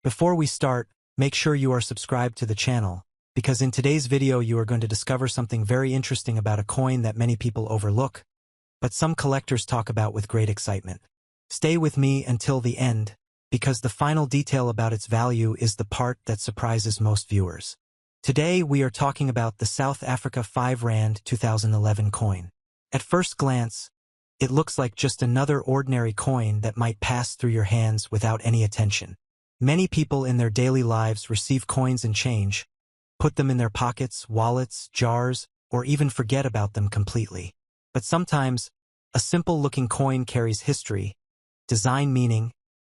Before we start, make sure you are subscribed to the channel, because in today's video you are going to discover something very interesting about a coin that many people overlook, but some collectors talk about with great excitement. Stay with me until the end, because the final detail about its value is the part that surprises most viewers. Today we are talking about the South Africa 5 Rand 2011 coin. At first glance, it looks like just another ordinary coin that might pass through your hands without any attention. Many people in their daily lives receive coins and change, put them in their pockets, wallets, jars, or even forget about them completely. But sometimes, a simple-looking coin carries history, design meaning,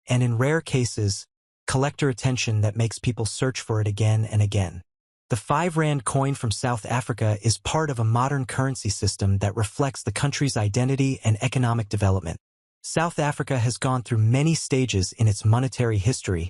and in rare cases, collector attention that makes people search for it again and again. The 5 Rand coin from South Africa is part of a modern currency system that reflects the country's identity and economic development. South Africa has gone through many stages in its monetary history,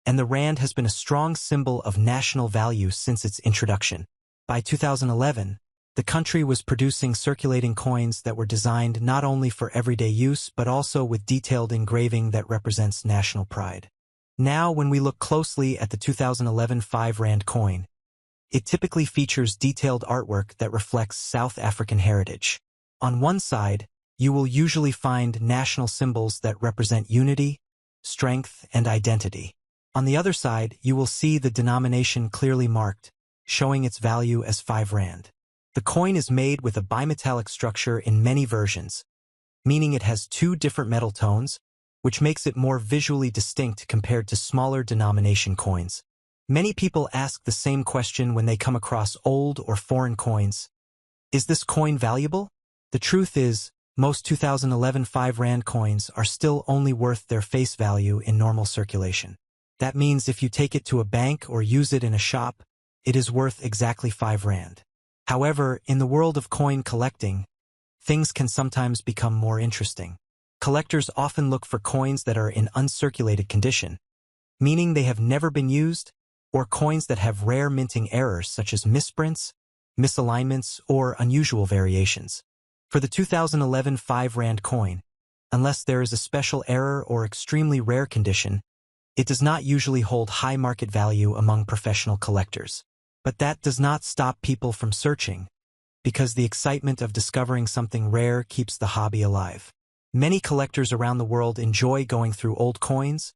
and the rand has been a strong symbol of national value since its introduction. By 2011, the country was producing circulating coins that were designed not only for everyday use but also with detailed engraving that represents national pride. Now, when we look closely at the 2011 5 Rand coin, it typically features detailed artwork that reflects South African heritage. On one side, you will usually find national symbols that represent unity, strength, and identity. On the other side, you will see the denomination clearly marked, showing its value as 5 Rand. The coin is made with a bimetallic structure in many versions, meaning it has 2 different metal tones, which makes it more visually distinct compared to smaller denomination coins. Many people ask the same question when they come across old or foreign coins. Is this coin valuable? The truth is, most 2011 5 Rand coins are still only worth their face value in normal circulation. That means if you take it to a bank or use it in a shop, it is worth exactly 5 Rand. However, in the world of coin collecting, things can sometimes become more interesting. Collectors often look for coins that are in uncirculated condition, meaning they have never been used, or coins that have rare minting errors such as misprints, misalignments, or unusual variations. For the 2011 5 Rand coin, unless there is a special error or extremely rare condition, it does not usually hold high market value among professional collectors. But that does not stop people from searching, because the excitement of discovering something rare keeps the hobby alive. Many collectors around the world enjoy going through old coins,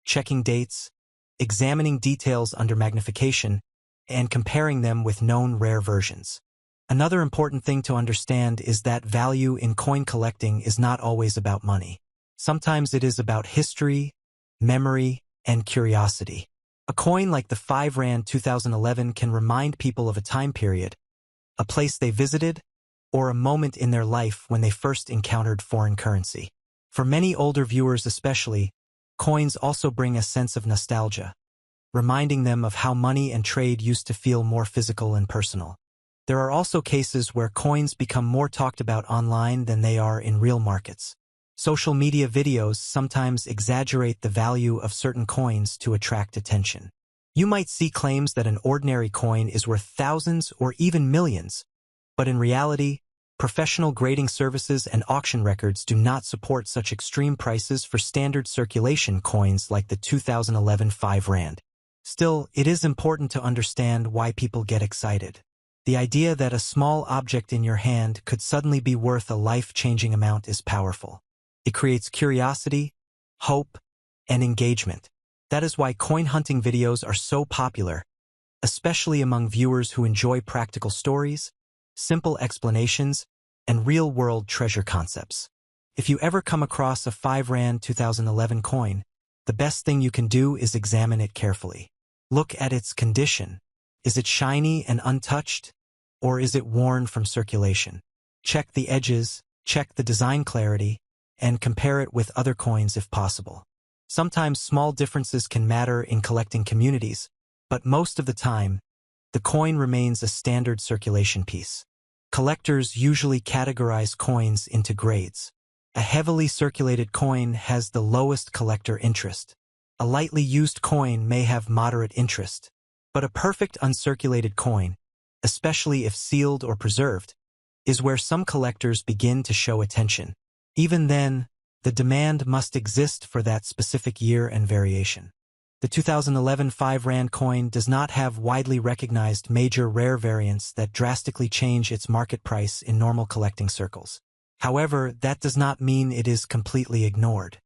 checking dates, examining details under magnification, and comparing them with known rare versions. Another important thing to understand is that value in coin collecting is not always about money. Sometimes it is about history, memory, and curiosity. A coin like the 5 Rand 2011 can remind people of a time period, a place they visited, or a moment in their life when they first encountered foreign currency. For many older viewers especially, coins also bring a sense of nostalgia, reminding them of how money and trade used to feel more physical and personal. There are also cases where coins become more talked about online than they are in real markets. Social media videos sometimes exaggerate the value of certain coins to attract attention. You might see claims that an ordinary coin is worth thousands or even millions, but in reality, professional grading services and auction records do not support such extreme prices for standard circulation coins like the 2011 5 Rand. Still, it is important to understand why people get excited. The idea that a small object in your hand could suddenly be worth a life-changing amount is powerful. It creates curiosity, hope, and engagement. That is why coin hunting videos are so popular, especially among viewers who enjoy practical stories, simple explanations, and real-world treasure concepts. If you ever come across a 5 Rand 2011 coin, the best thing you can do is examine it carefully. Look at its condition. Is it shiny and untouched, or is it worn from circulation? Check the edges, check the design clarity, and compare it with other coins if possible. Sometimes small differences can matter in collecting communities, but most of the time, the coin remains a standard circulation piece. Collectors usually categorize coins into grades. A heavily circulated coin has the lowest collector interest. A lightly used coin may have moderate interest, but a perfect uncirculated coin, especially if sealed or preserved, is where some collectors begin to show attention. Even then, the demand must exist for that specific year and variation. The 2011 5 Rand coin does not have widely recognized major rare variants that drastically change its market price in normal collecting circles. However, that does not mean it is completely ignored.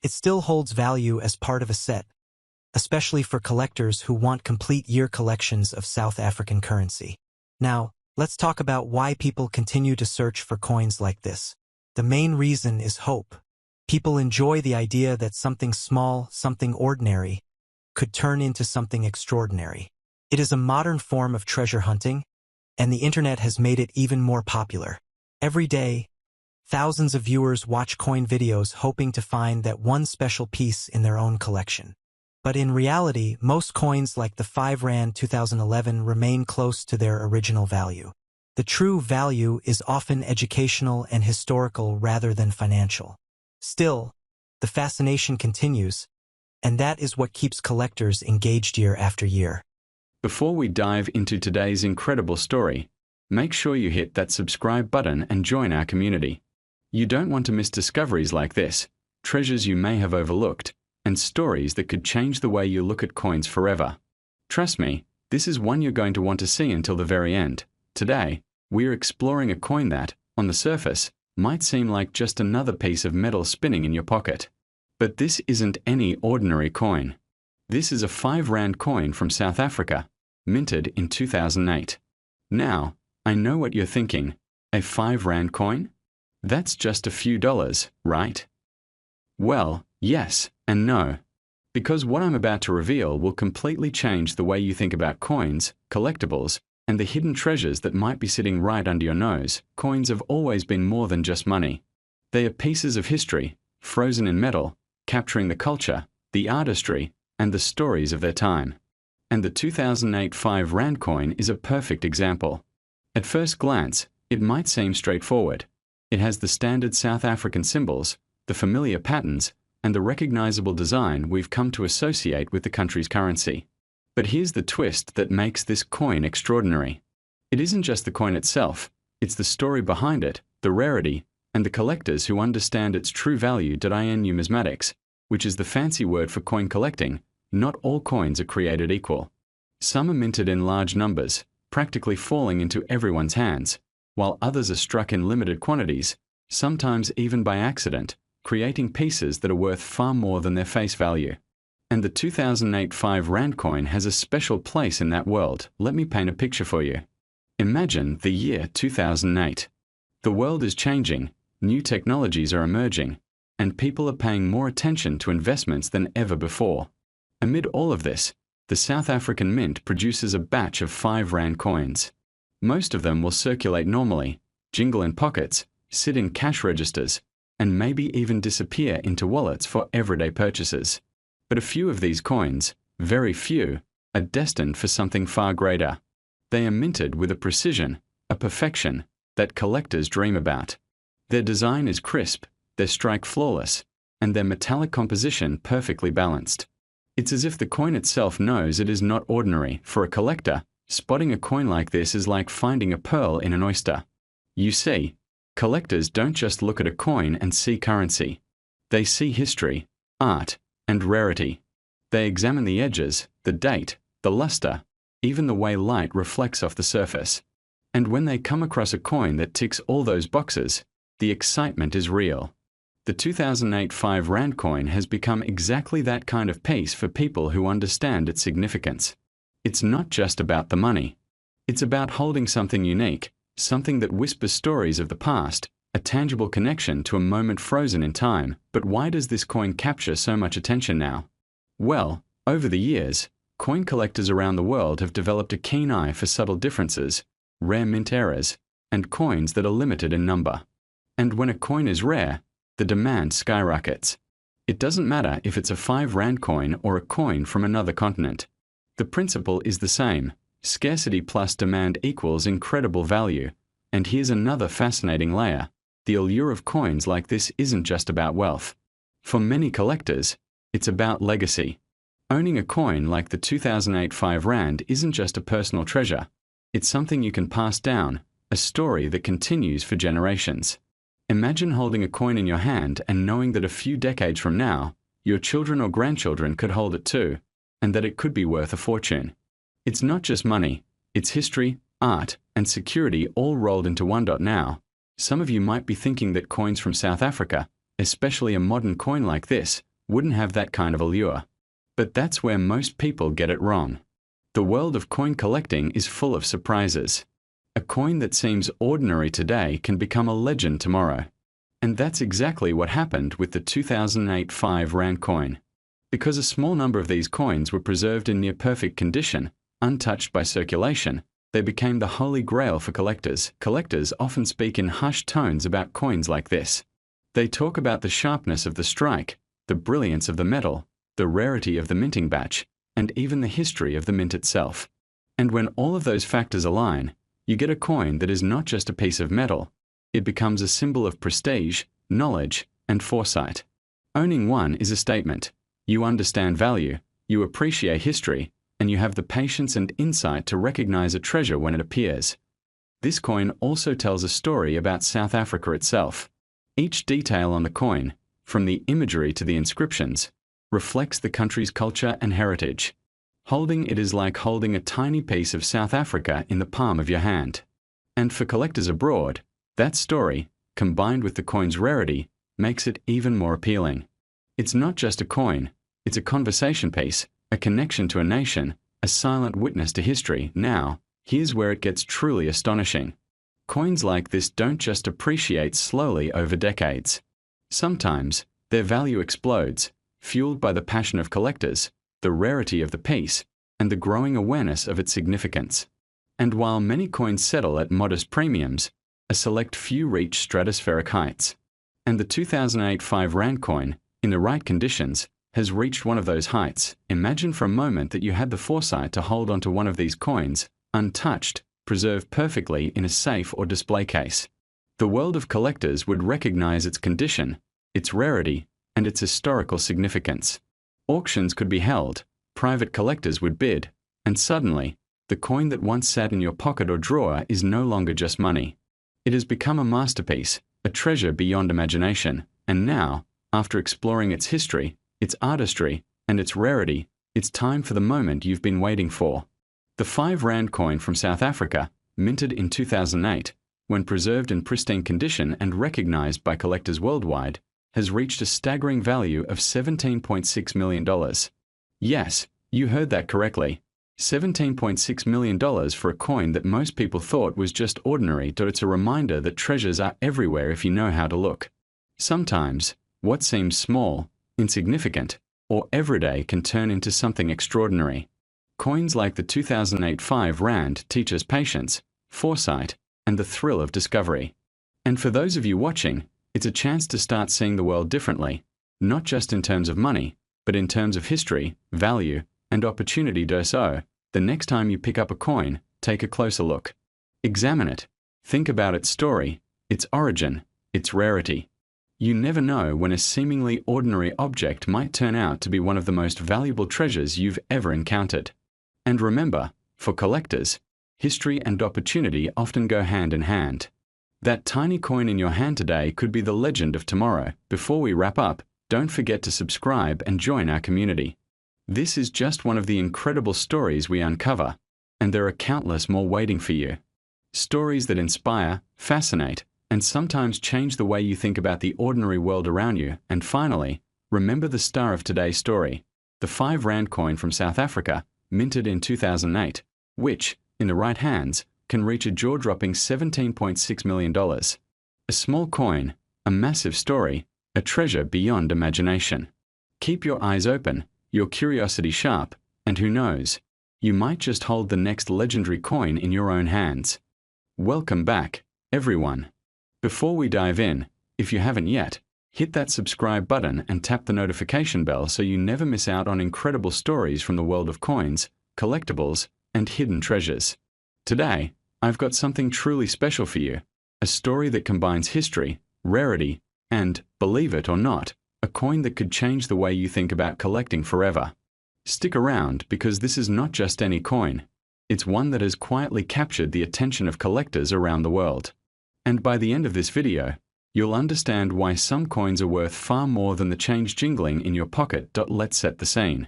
It still holds value as part of a set, especially for collectors who want complete year collections of South African currency. Now, let's talk about why people continue to search for coins like this. The main reason is hope. People enjoy the idea that something small, something ordinary, could turn into something extraordinary. It is a modern form of treasure hunting, and the internet has made it even more popular. Every day, thousands of viewers watch coin videos hoping to find that one special piece in their own collection. But in reality, most coins like the 5 Rand 2011 remain close to their original value. The true value is often educational and historical rather than financial. Still, the fascination continues, and that is what keeps collectors engaged year after year. Before we dive into today's incredible story, make sure you hit that subscribe button and join our community. You don't want to miss discoveries like this, treasures you may have overlooked, and stories that could change the way you look at coins forever. Trust me, this is one you're going to want to see until the very end. Today, we're exploring a coin that, on the surface, might seem like just another piece of metal spinning in your pocket. But this isn't any ordinary coin. This is a 5 Rand coin from South Africa, minted in 2008. Now, I know what you're thinking. A 5 Rand coin? That's just a few dollars, right? Well, yes and no. Because what I'm about to reveal will completely change the way you think about coins, collectibles, and the hidden treasures that might be sitting right under your nose. Coins have always been more than just money. They are pieces of history, frozen in metal, capturing the culture, the artistry, and the stories of their time. And the 2008 5 Rand coin is a perfect example. At first glance, it might seem straightforward. It has the standard South African symbols, the familiar patterns, and the recognizable design we've come to associate with the country's currency. But here's the twist that makes this coin extraordinary. It isn't just the coin itself, it's the story behind it, the rarity, and the collectors who understand its true value. In Numismatics, which is the fancy word for coin collecting, not all coins are created equal. Some are minted in large numbers, practically falling into everyone's hands, while others are struck in limited quantities, sometimes even by accident, creating pieces that are worth far more than their face value. And the 2008 5 Rand coin has a special place in that world. Let me paint a picture for you. Imagine the year 2008. The world is changing, new technologies are emerging, and people are paying more attention to investments than ever before. Amid all of this, the South African Mint produces a batch of 5 Rand coins. Most of them will circulate normally, jingle in pockets, sit in cash registers, and maybe even disappear into wallets for everyday purchases. But a few of these coins, very few, are destined for something far greater. They are minted with a precision, a perfection, that collectors dream about. Their design is crisp, their strike flawless, and their metallic composition perfectly balanced. It's as if the coin itself knows it is not ordinary. For a collector, spotting a coin like this is like finding a pearl in an oyster. You see, collectors don't just look at a coin and see currency. They see history, art, and rarity. They examine the edges, the date, the luster, even the way light reflects off the surface. And when they come across a coin that ticks all those boxes, the excitement is real. The 2008 5 Rand coin has become exactly that kind of piece for people who understand its significance. It's not just about the money. It's about holding something unique, something that whispers stories of the past, a tangible connection to a moment frozen in time. But why does this coin capture so much attention now? Well, over the years, coin collectors around the world have developed a keen eye for subtle differences, rare mint errors, and coins that are limited in number. And when a coin is rare, the demand skyrockets. It doesn't matter if it's a 5 Rand coin or a coin from another continent. The principle is the same. Scarcity plus demand equals incredible value. And here's another fascinating layer. The allure of coins like this isn't just about wealth. For many collectors, it's about legacy. Owning a coin like the 2008 5 Rand isn't just a personal treasure. It's something you can pass down, a story that continues for generations. Imagine holding a coin in your hand and knowing that a few decades from now, your children or grandchildren could hold it too. and that it could be worth a fortune. It's not just money, it's history, art, and security all rolled into one. Now, some of you might be thinking that coins from South Africa, especially a modern coin like this, wouldn't have that kind of allure. But that's where most people get it wrong. The world of coin collecting is full of surprises. A coin that seems ordinary today can become a legend tomorrow. And that's exactly what happened with the 2008 5 Rand coin. Because a small number of these coins were preserved in near perfect condition, untouched by circulation, they became the holy grail for collectors. Collectors often speak in hushed tones about coins like this. They talk about the sharpness of the strike, the brilliance of the metal, the rarity of the minting batch, and even the history of the mint itself. And when all of those factors align, you get a coin that is not just a piece of metal. It becomes a symbol of prestige, knowledge, and foresight. Owning one is a statement. You understand value, you appreciate history, and you have the patience and insight to recognize a treasure when it appears. This coin also tells a story about South Africa itself. Each detail on the coin, from the imagery to the inscriptions, reflects the country's culture and heritage. Holding it is like holding a tiny piece of South Africa in the palm of your hand. And for collectors abroad, that story, combined with the coin's rarity, makes it even more appealing. It's not just a coin, it's a conversation piece, a connection to a nation, a silent witness to history. Now, here's where it gets truly astonishing. Coins like this don't just appreciate slowly over decades. Sometimes, their value explodes, fueled by the passion of collectors, the rarity of the piece, and the growing awareness of its significance. And while many coins settle at modest premiums, a select few reach stratospheric heights. And the 2008 5 Rand coin, in the right conditions, has reached one of those heights. Imagine for a moment that you had the foresight to hold onto one of these coins, untouched, preserved perfectly in a safe or display case. The world of collectors would recognize its condition, its rarity, and its historical significance. Auctions could be held, private collectors would bid, and suddenly, the coin that once sat in your pocket or drawer is no longer just money. It has become a masterpiece, a treasure beyond imagination, and now, after exploring its history, its artistry, and its rarity, it's time for the moment you've been waiting for. The 5 Rand coin from South Africa, minted in 2008, when preserved in pristine condition and recognized by collectors worldwide, has reached a staggering value of $17.6 million. Yes, you heard that correctly. $17.6 million for a coin that most people thought was just ordinary. It's a reminder that treasures are everywhere if you know how to look. Sometimes, what seems small, insignificant, or everyday can turn into something extraordinary. Coins like the 2008 5 Rand teach us patience, foresight, and the thrill of discovery. And for those of you watching, it's a chance to start seeing the world differently, not just in terms of money, but in terms of history, value, and opportunity. So, the next time you pick up a coin, take a closer look. Examine it. Think about its story, its origin, its rarity. You never know when a seemingly ordinary object might turn out to be one of the most valuable treasures you've ever encountered. And remember, for collectors, history and opportunity often go hand in hand. That tiny coin in your hand today could be the legend of tomorrow. Before we wrap up, don't forget to subscribe and join our community. This is just one of the incredible stories we uncover, and there are countless more waiting for you. Stories that inspire, fascinate, and sometimes change the way you think about the ordinary world around you. And finally, remember the star of today's story, the 5 Rand coin from South Africa, minted in 2008, which, in the right hands, can reach a jaw-dropping $17.6 million. A small coin, a massive story, a treasure beyond imagination. Keep your eyes open, your curiosity sharp, and who knows, you might just hold the next legendary coin in your own hands. Welcome back, everyone. Before we dive in, if you haven't yet, hit that subscribe button and tap the notification bell so you never miss out on incredible stories from the world of coins, collectibles, and hidden treasures. Today, I've got something truly special for you, a story that combines history, rarity, and, believe it or not, a coin that could change the way you think about collecting forever. Stick around because this is not just any coin. It's one that has quietly captured the attention of collectors around the world. And by the end of this video, you'll understand why some coins are worth far more than the change jingling in your pocket. Let's set the scene.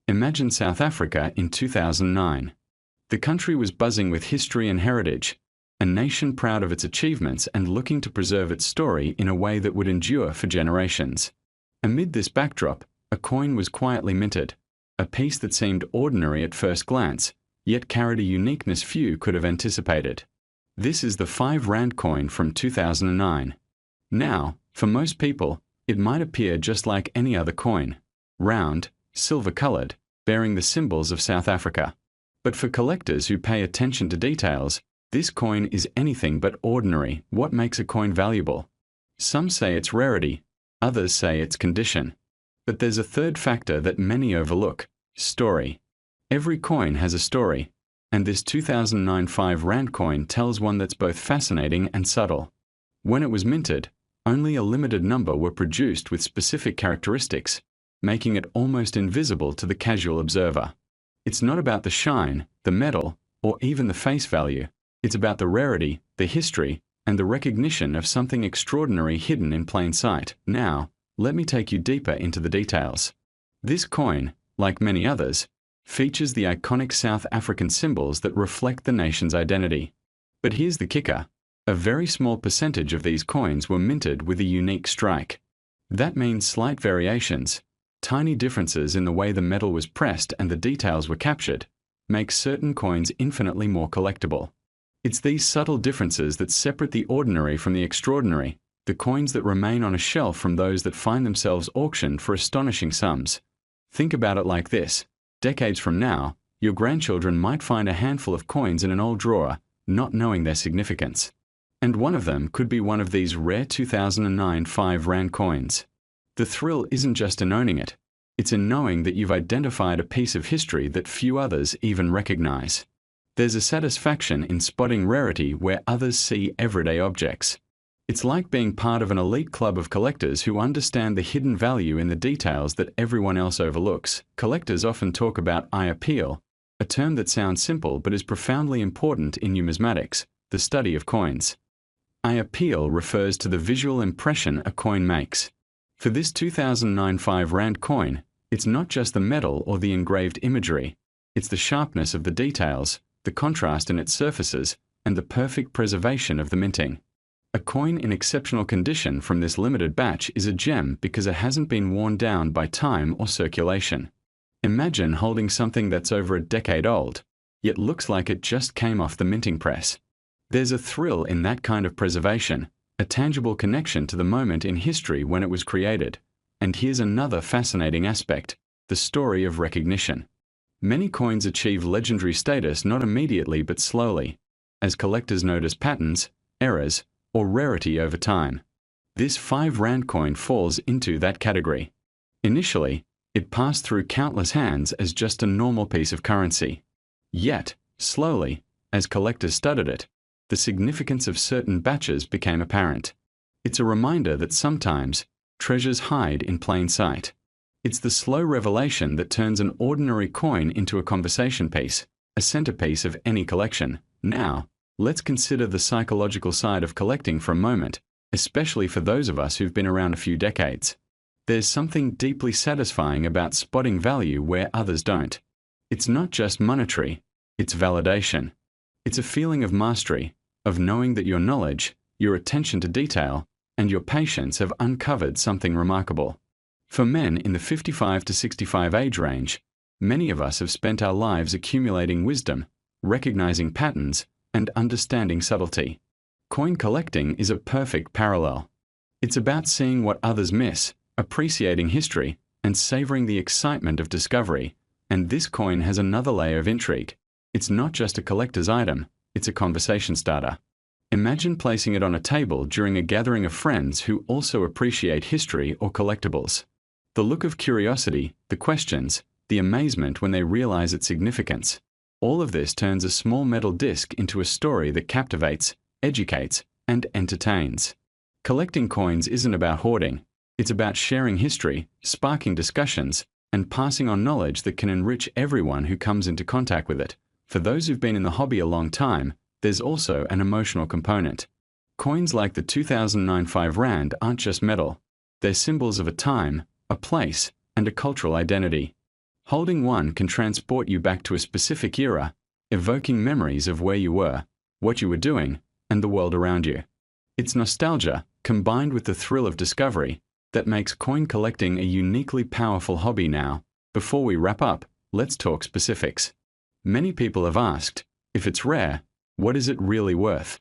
Imagine South Africa in 2009. The country was buzzing with history and heritage, a nation proud of its achievements and looking to preserve its story in a way that would endure for generations. Amid this backdrop, a coin was quietly minted, a piece that seemed ordinary at first glance, yet carried a uniqueness few could have anticipated. This is the 5 Rand coin from 2009. Now, for most people, it might appear just like any other coin, round, silver-colored, bearing the symbols of South Africa. But for collectors who pay attention to details, this coin is anything but ordinary. What makes a coin valuable? Some say it's rarity, others say it's condition. But there's a third factor that many overlook: story. Every coin has a story, and this 2009 5 Rand coin tells one that's both fascinating and subtle. When it was minted, only a limited number were produced with specific characteristics, making it almost invisible to the casual observer. It's not about the shine, the metal, or even the face value. It's about the rarity, the history, and the recognition of something extraordinary hidden in plain sight. Now, let me take you deeper into the details. This coin, like many others, features the iconic South African symbols that reflect the nation's identity. But here's the kicker: a very small percentage of these coins were minted with a unique strike. That means slight variations, tiny differences in the way the metal was pressed and the details were captured, make certain coins infinitely more collectible. It's these subtle differences that separate the ordinary from the extraordinary, the coins that remain on a shelf from those that find themselves auctioned for astonishing sums. Think about it like this: decades from now, your grandchildren might find a handful of coins in an old drawer, not knowing their significance. And one of them could be one of these rare 2009 5 Rand coins. The thrill isn't just in owning it, it's in knowing that you've identified a piece of history that few others even recognize. There's a satisfaction in spotting rarity where others see everyday objects. It's like being part of an elite club of collectors who understand the hidden value in the details that everyone else overlooks. Collectors often talk about eye appeal, a term that sounds simple but is profoundly important in numismatics, the study of coins. Eye appeal refers to the visual impression a coin makes. For this 2009 5 Rand coin, it's not just the metal or the engraved imagery, it's the sharpness of the details, the contrast in its surfaces, and the perfect preservation of the minting. A coin in exceptional condition from this limited batch is a gem because it hasn't been worn down by time or circulation. Imagine holding something that's over a decade old, yet looks like it just came off the minting press. There's a thrill in that kind of preservation, a tangible connection to the moment in history when it was created. And here's another fascinating aspect: the story of recognition. Many coins achieve legendary status not immediately but slowly, as collectors notice patterns, errors, or rarity over time. This 5 Rand coin falls into that category. Initially, it passed through countless hands as just a normal piece of currency. Yet, slowly, as collectors studied it, the significance of certain batches became apparent. It's a reminder that sometimes treasures hide in plain sight. It's the slow revelation that turns an ordinary coin into a conversation piece, a centerpiece of any collection. Now, let's consider the psychological side of collecting for a moment, especially for those of us who've been around a few decades. There's something deeply satisfying about spotting value where others don't. It's not just monetary, it's validation. It's a feeling of mastery, of knowing that your knowledge, your attention to detail, and your patience have uncovered something remarkable. For men in the 55 to 65 age range, many of us have spent our lives accumulating wisdom, recognizing patterns, and understanding subtlety. Coin collecting is a perfect parallel. It's about seeing what others miss, appreciating history, and savoring the excitement of discovery. And this coin has another layer of intrigue. It's not just a collector's item, it's a conversation starter. Imagine placing it on a table during a gathering of friends who also appreciate history or collectibles. The look of curiosity, the questions, the amazement when they realize its significance. All of this turns a small metal disc into a story that captivates, educates, and entertains. Collecting coins isn't about hoarding. It's about sharing history, sparking discussions, and passing on knowledge that can enrich everyone who comes into contact with it. For those who've been in the hobby a long time, there's also an emotional component. Coins like the 2009 5 Rand aren't just metal. They're symbols of a time, a place, and a cultural identity. Holding one can transport you back to a specific era, evoking memories of where you were, what you were doing, and the world around you. It's nostalgia, combined with the thrill of discovery, that makes coin collecting a uniquely powerful hobby now. Before we wrap up, let's talk specifics. Many people have asked, if it's rare, what is it really worth?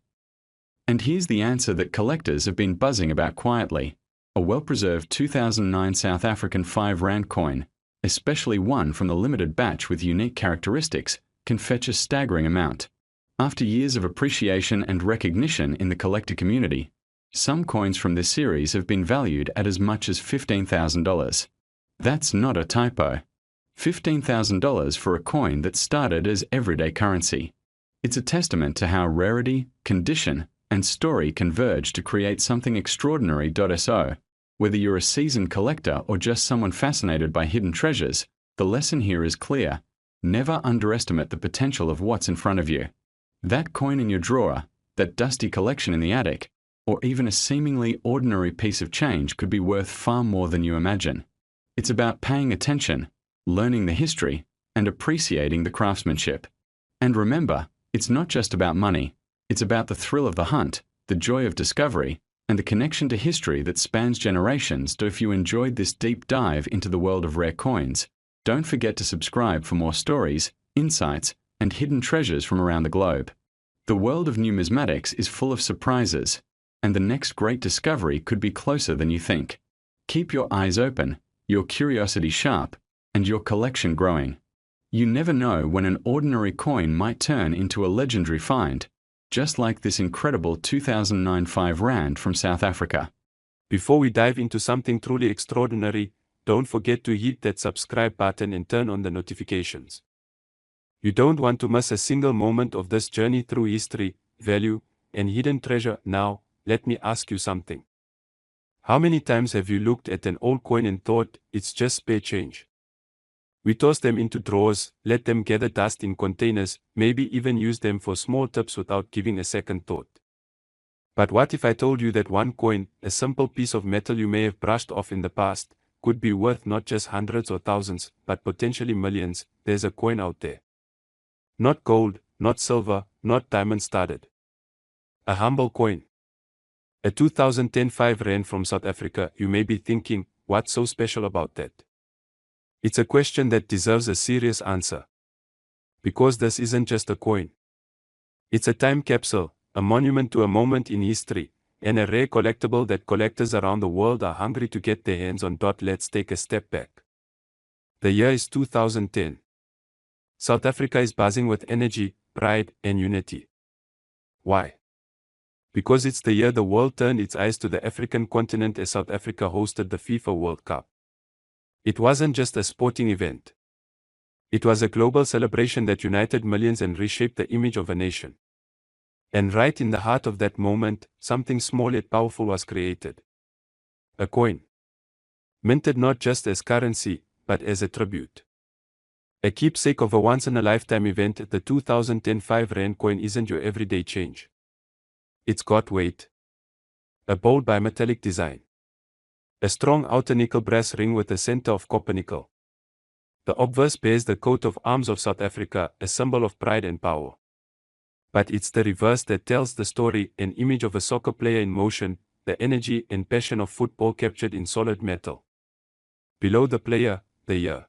And here's the answer that collectors have been buzzing about quietly. A well-preserved 2009 South African 5 Rand coin, especially one from the limited batch with unique characteristics, can fetch a staggering amount. After years of appreciation and recognition in the collector community, some coins from this series have been valued at as much as $15,000. That's not a typo. $15,000 for a coin that started as everyday currency. It's a testament to how rarity, condition, and story converge to create something extraordinary. So, whether you're a seasoned collector or just someone fascinated by hidden treasures, the lesson here is clear. Never underestimate the potential of what's in front of you. That coin in your drawer, that dusty collection in the attic, or even a seemingly ordinary piece of change could be worth far more than you imagine. It's about paying attention, learning the history, and appreciating the craftsmanship. And remember, it's not just about money. It's about the thrill of the hunt, the joy of discovery, and the connection to history that spans generations. So if you enjoyed this deep dive into the world of rare coins, don't forget to subscribe for more stories, insights, and hidden treasures from around the globe. The world of numismatics is full of surprises, and the next great discovery could be closer than you think. Keep your eyes open, your curiosity sharp, and your collection growing. You never know when an ordinary coin might turn into a legendary find, just like this incredible 2009 5 Rand from South Africa. Before we dive into something truly extraordinary, don't forget to hit that subscribe button and turn on the notifications. You don't want to miss a single moment of this journey through history, value, and hidden treasure. Now, let me ask you something. How many times have you looked at an old coin and thought, it's just spare change? We toss them into drawers, let them gather dust in containers, maybe even use them for small tips without giving a second thought. But what if I told you that one coin, a simple piece of metal you may have brushed off in the past, could be worth not just hundreds or thousands, but potentially millions? There's a coin out there. Not gold, not silver, not diamond-studded. A humble coin. A 2010 5 Rand from South Africa. You may be thinking, what's so special about that? It's a question that deserves a serious answer. Because this isn't just a coin. It's a time capsule, a monument to a moment in history, and a rare collectible that collectors around the world are hungry to get their hands on. Let's take a step back. The year is 2010. South Africa is buzzing with energy, pride, and unity. Why? Because it's the year the world turned its eyes to the African continent as South Africa hosted the FIFA World Cup. It wasn't just a sporting event. It was a global celebration that united millions and reshaped the image of a nation. And right in the heart of that moment, something small yet powerful was created. A coin. Minted not just as currency, but as a tribute. A keepsake of a once-in-a-lifetime event. The 2010 5 Rand coin isn't your everyday change. It's got weight. A bold bimetallic design. A strong outer nickel brass ring with a center of copper nickel. The obverse bears the coat of arms of South Africa, a symbol of pride and power. But it's the reverse that tells the story, an image of a soccer player in motion, the energy and passion of football captured in solid metal. Below the player, the year.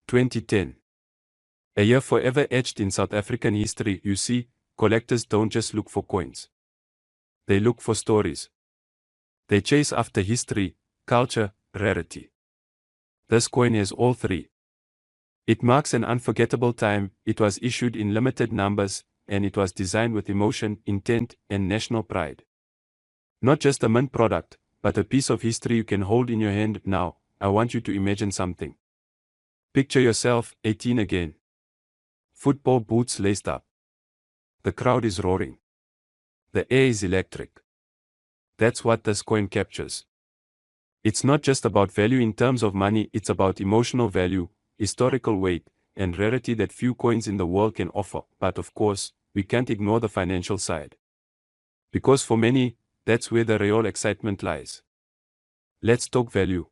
2010. A year forever etched in South African history. You see, collectors don't just look for coins. They look for stories. They chase after history, culture, rarity. This coin has all three. It marks an unforgettable time, it was issued in limited numbers, and it was designed with emotion, intent, and national pride. Not just a mint product, but a piece of history you can hold in your hand. Now, I want you to imagine something. Picture yourself, 18 again. Football boots laced up. The crowd is roaring. The air is electric. That's what this coin captures. It's not just about value in terms of money, it's about emotional value, historical weight, and rarity that few coins in the world can offer. But of course, we can't ignore the financial side. Because for many, that's where the real excitement lies. Let's talk value.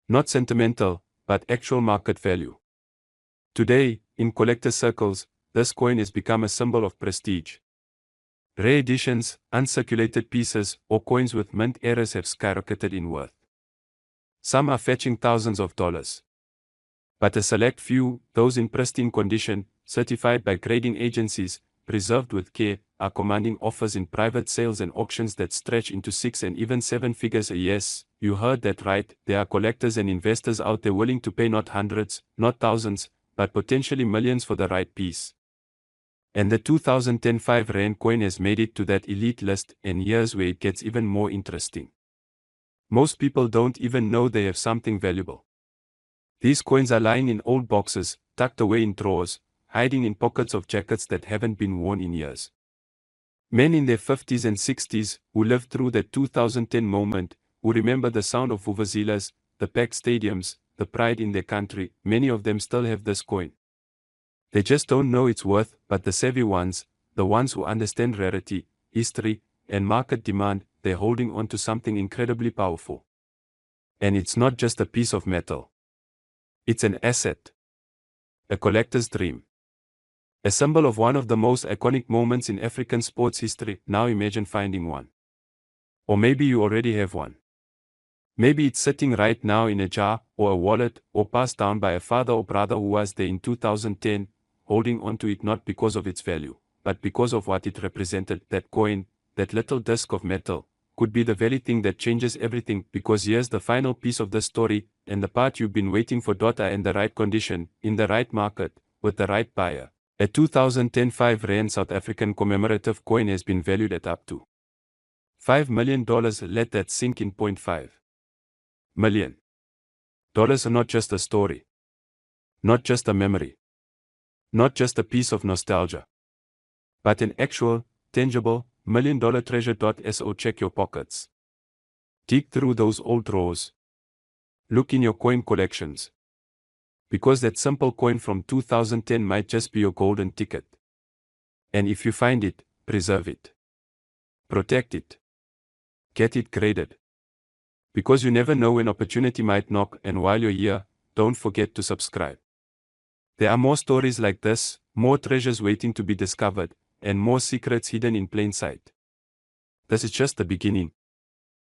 Not sentimental, but actual market value. Today, in collector circles, this coin has become a symbol of prestige. Rare editions, uncirculated pieces, or coins with mint errors have skyrocketed in worth. Some are fetching thousands of dollars. But a select few, those in pristine condition, certified by grading agencies, preserved with care, are commanding offers in private sales and auctions that stretch into 6 and even 7 figures a year. Yes, you heard that right, there are collectors and investors out there willing to pay not hundreds, not thousands, but potentially millions for the right piece. And the 2010 5 Rand coin has made it to that elite list, and here's where it gets even more interesting. Most people don't even know they have something valuable. These coins are lying in old boxes, tucked away in drawers, hiding in pockets of jackets that haven't been worn in years. Men in their 50s and 60s, who lived through that 2010 moment, who remember the sound of vuvuzelas, the packed stadiums, the pride in their country, many of them still have this coin. They just don't know its worth, but the savvy ones, the ones who understand rarity, history, and market demand, they're holding on to something incredibly powerful. And it's not just a piece of metal. It's an asset. A collector's dream. A symbol of one of the most iconic moments in African sports history. Now imagine finding one. Or maybe you already have one. Maybe it's sitting right now in a jar, or a wallet, or passed down by a father or brother who was there in 2010, holding on to it not because of its value, but because of what it represented. That coin, that little disc of metal, could be the very thing that changes everything, because here's the final piece of the story, and the part you've been waiting for. In the right condition, in the right market, with the right buyer. A 2010 5 Rand South African commemorative coin has been valued at up to $5 million. Let that sink in. $0.5 million. Dollars are not just a story. Not just a memory. Not just a piece of nostalgia. But an actual, tangible, $1 million treasure. So check your pockets. Dig through those old drawers. Look in your coin collections. Because that simple coin from 2010 might just be your golden ticket. And if you find it, preserve it. Protect it. Get it graded. Because you never know when opportunity might knock, and while you're here, don't forget to subscribe. There are more stories like this, more treasures waiting to be discovered, and more secrets hidden in plain sight. This is just the beginning.